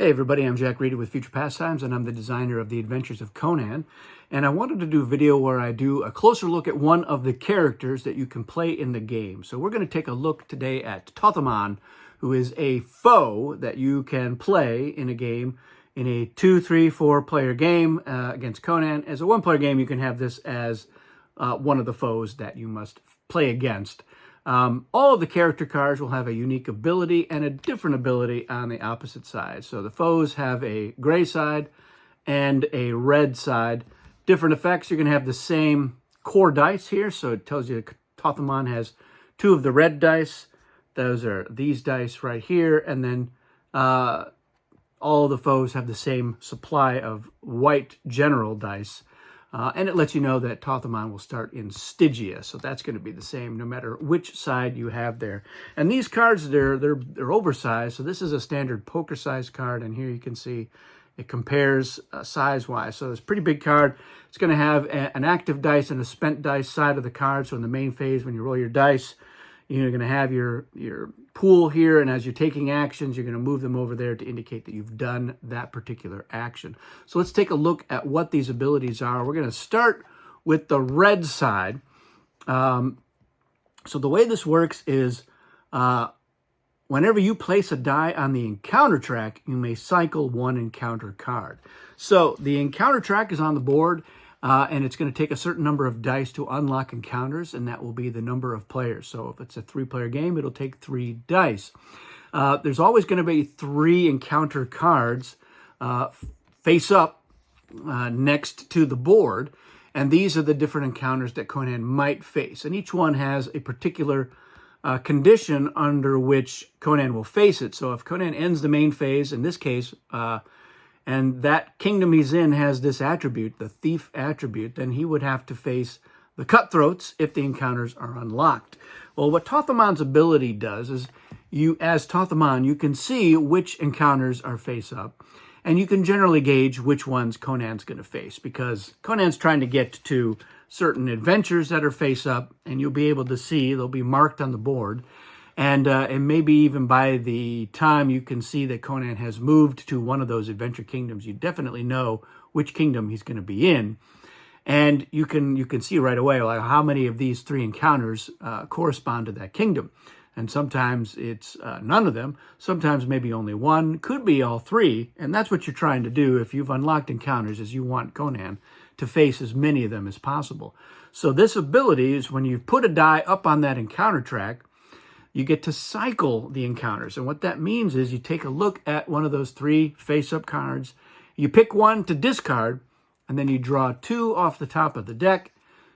Hey everybody, I'm Jack Reedy with Future Pastimes, and I'm the designer of The Adventures of Conan. And I wanted to do a video where I do a closer look at one of the characters that you can play in the game. So we're going to take a look today at Thoth-Amon, who is a foe that you can play in a game, in a 2, 3, 4 player game against Conan. As a 1-player game, you can have this as one of the foes that you must play against. All of the character cards will have a unique ability and a different ability on the opposite side. So the foes have a gray side and a red side. Different effects. You're going to have the same core dice here. So it tells you Thoth-Amon has 2 of the red dice. Those are these dice right here. And then all of the foes have the same supply of white general dice. And it lets you know that Thoth-Amon will start in Stygia, so that's going to be the same no matter which side you have there. And these cards, they're oversized, so this is a standard poker size card, and here you can see it compares size-wise. So it's a pretty big card. It's going to have an active dice and a spent dice side of the card, so in the main phase, when you roll your dice, you're going to have your pool here, and as you're taking actions, you're going to move them over there to indicate that you've done that particular action. So let's take a look at what these abilities are. We're going to start with the red side. So the way this works is whenever you place a die on the encounter track, you may cycle 1 encounter card. So the encounter track is on the board, and it's going to take a certain number of dice to unlock encounters, and that will be the number of players. So if it's a 3-player game, it'll take 3 dice. There's always going to be 3 encounter cards face up next to the board, and these are the different encounters that Conan might face. And each one has a particular condition under which Conan will face it. So if Conan ends the main phase, in this case, and that kingdom he's in has this attribute, the thief attribute, then he would have to face the cutthroats if the encounters are unlocked. Well, what Thoth-Amon's ability does is, as Thoth-Amon, you can see which encounters are face up, and you can generally gauge which ones Conan's going to face, because Conan's trying to get to certain adventures that are face up, and you'll be able to see, they'll be marked on the board. And maybe even by the time you can see that Conan has moved to one of those adventure kingdoms, you definitely know which kingdom he's going to be in. And you can see right away like how many of these 3 encounters correspond to that kingdom. And sometimes it's none of them. Sometimes maybe only 1. Could be all 3. And that's what you're trying to do if you've unlocked encounters, is you want Conan to face as many of them as possible. So this ability is when you put a die up on that encounter track, you get to cycle the encounters. And what that means is you take a look at one of those 3 face-up cards, you pick one to discard, and then you draw 2 off the top of the deck,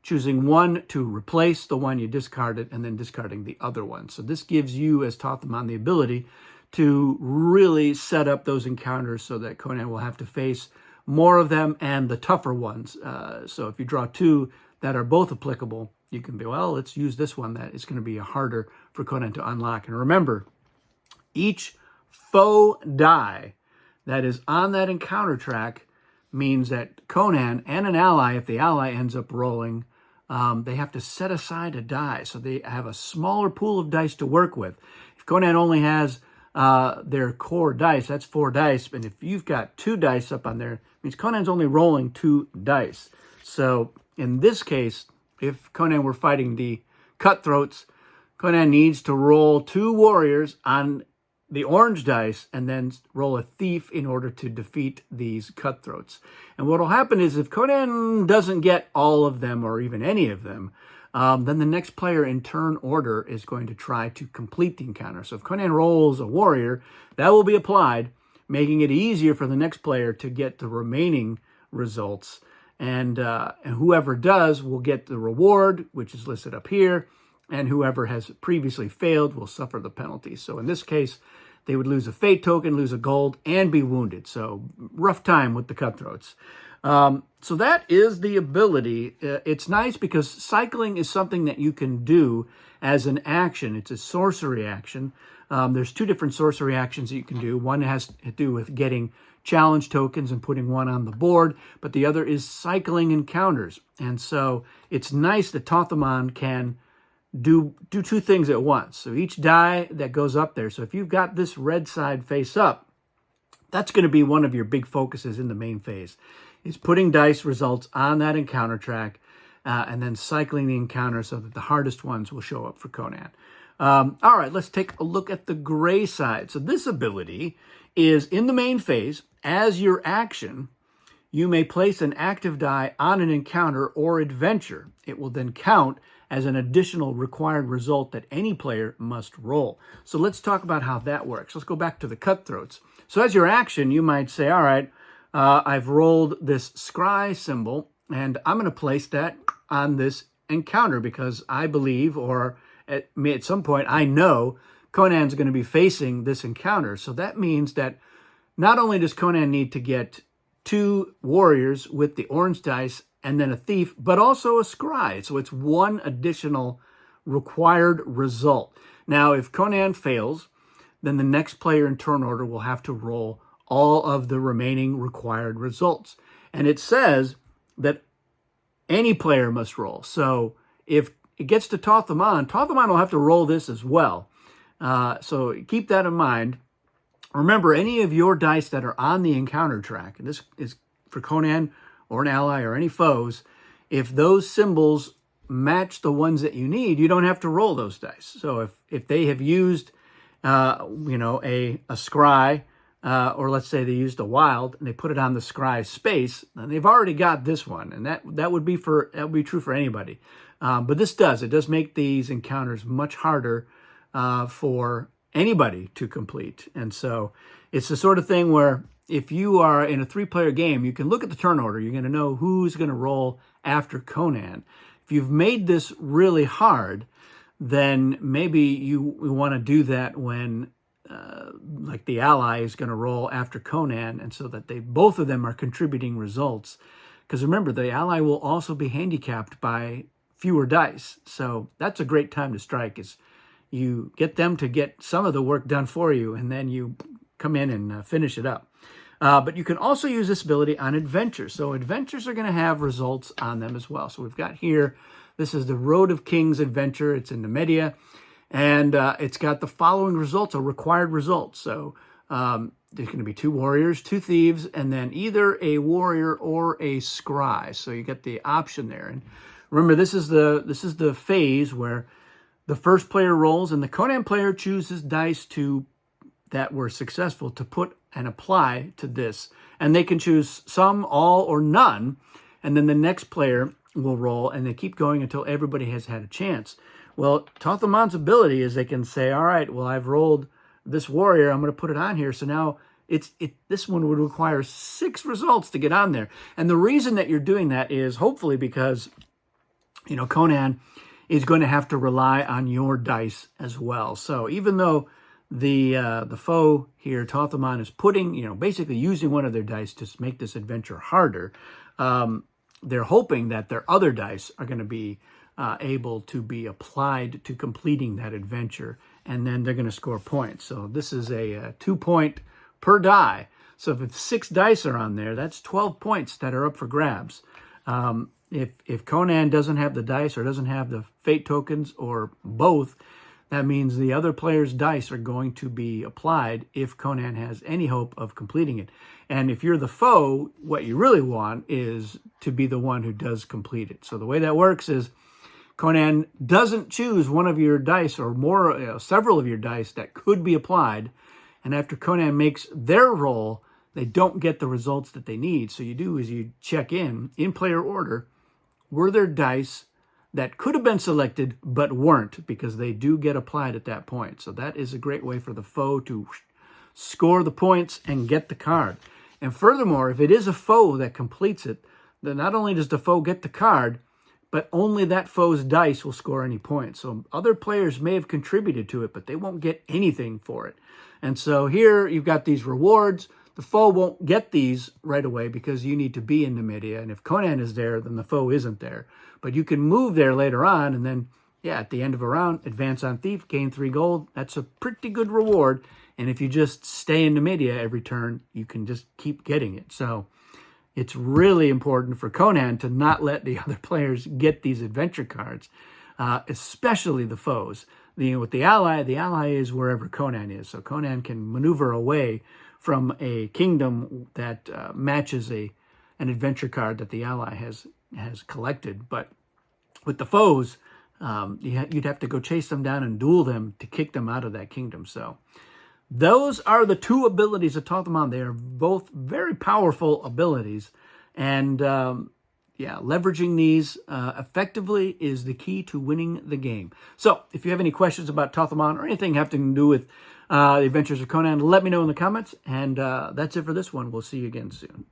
choosing 1 to replace the one you discarded, and then discarding the other one. So this gives you, as Thoth-Amon, the ability to really set up those encounters so that Conan will have to face more of them and the tougher ones. So if you draw 2 that are both applicable, you can be, well, let's use this one that is going to be harder for Conan to unlock. And remember, each foe die that is on that encounter track means that Conan and an ally, if the ally ends up rolling, they have to set aside a die. So they have a smaller pool of dice to work with. If Conan only has their core dice, that's 4 dice. And if you've got 2 dice up on there, it means Conan's only rolling 2 dice. So in this case, if Conan were fighting the cutthroats, Conan needs to roll 2 warriors on the orange dice and then roll a thief in order to defeat these cutthroats. And what will happen is if Conan doesn't get all of them or even any of them, then the next player in turn order is going to try to complete the encounter. So if Conan rolls a warrior, that will be applied, making it easier for the next player to get the remaining results. And whoever does will get the reward, which is listed up here, and whoever has previously failed will suffer the penalty. So in this case, they would lose a fate token, lose a gold, and be wounded. So rough time with the cutthroats. So that is the ability. It's nice because cycling is something that you can do as an action. It's a sorcery action. There's 2 different sorcery actions that you can do. One has to do with getting challenge tokens and putting 1 on the board, but the other is cycling encounters. And so it's nice that Thoth-Amon can do 2 things at once. So each die that goes up there, so if you've got this red side face up, That's going to be one of your big focuses in the main phase, is putting dice results on that encounter track and then cycling the encounter so that the hardest ones will show up for Conan. All right, let's take a look at the gray side. So this ability is in the main phase. As your action, you may place an active die on an encounter or adventure. It will then count as an additional required result that any player must roll. So let's talk about how that works. Let's go back to the cutthroats. So as your action, you might say, all right, I've rolled this scry symbol, and I'm going to place that on this encounter because I believe, or at some point, I know Conan's going to be facing this encounter. So that means that not only does Conan need to get 2 warriors with the orange dice and then a thief, but also a scry. So it's one additional required result. Now, if Conan fails, then the next player in turn order will have to roll all of the remaining required results. And it says that any player must roll. So if it gets to Thoth-Amon, Thoth-Amon will have to roll this as well. So keep that in mind. Remember, any of your dice that are on the encounter track, and this is for Conan or an ally or any foes, if those symbols match the ones that you need, you don't have to roll those dice. So if they have used a scry, or let's say they used a wild and they put it on the scry space, then they've already got this one, and that would be true for anybody. But it does make these encounters much harder for anybody to complete. And so it's the sort of thing where if you are in a 3-player game, you can look at the turn order. You're going to know who's going to roll after Conan. If you've made this really hard, then maybe you want to do that when like the ally is going to roll after Conan, and so that both of them are contributing results. Because remember, the ally will also be handicapped by fewer dice. So that's a great time to strike, is you get them to get some of the work done for you, and then you come in and finish it up. But you can also use this ability on adventures. So adventures are going to have results on them as well. So we've got here, this is the Road of Kings adventure. It's in Nemedia, and it's got the following results, or required results. So there's going to be 2 warriors, 2 thieves, and then either a warrior or a scry. So you get the option there. And remember, this is the phase where the first player rolls, and the Conan player chooses dice that were successful to put and apply to this. And they can choose some, all, or none. And then the next player will roll, and they keep going until everybody has had a chance. Well, Thoth-Amon's ability is they can say, all right, well, I've rolled this warrior. I'm going to put it on here. So now this one would require 6 results to get on there. And the reason that you're doing that is hopefully because, Conan is going to have to rely on your dice as well. So even though the foe here, Thoth-Amon, is putting, basically using one of their dice to make this adventure harder, they're hoping that their other dice are going to be able to be applied to completing that adventure, and then they're going to score points. So this is a 2-point per die. So if 6 dice are on there, that's 12 points that are up for grabs. If Conan doesn't have the dice or doesn't have the fate tokens or both, that means the other player's dice are going to be applied if Conan has any hope of completing it. And if you're the foe, what you really want is to be the one who does complete it. So the way that works is Conan doesn't choose one of your dice or more, several of your dice that could be applied. And after Conan makes their roll, they don't get the results that they need. So you do is you check in player order, were there dice that could have been selected but weren't, because they do get applied at that point. So that is a great way for the foe to score the points and get the card. And furthermore, if it is a foe that completes it, then not only does the foe get the card, but only that foe's dice will score any points. So other players may have contributed to it, but they won't get anything for it. And so here you've got these rewards. The foe won't get these right away because you need to be in Nemedia. And if Conan is there, then the foe isn't there. But you can move there later on, and then, at the end of a round, advance on Thief, gain 3 gold. That's a pretty good reward. And if you just stay in Nemedia every turn, you can just keep getting it. So it's really important for Conan to not let the other players get these adventure cards, especially the foes. With the ally is wherever Conan is. So Conan can maneuver away from a kingdom that matches an adventure card that the ally has collected. But with the foes, you'd have to go chase them down and duel them to kick them out of that kingdom. So those are the two abilities of Thoth-Amon. They are both very powerful abilities. And yeah, leveraging these effectively is the key to winning the game. So if you have any questions about Thoth-Amon or anything having to do with the Adventures of Conan, let me know in the comments. And that's it for this one. We'll see you again soon.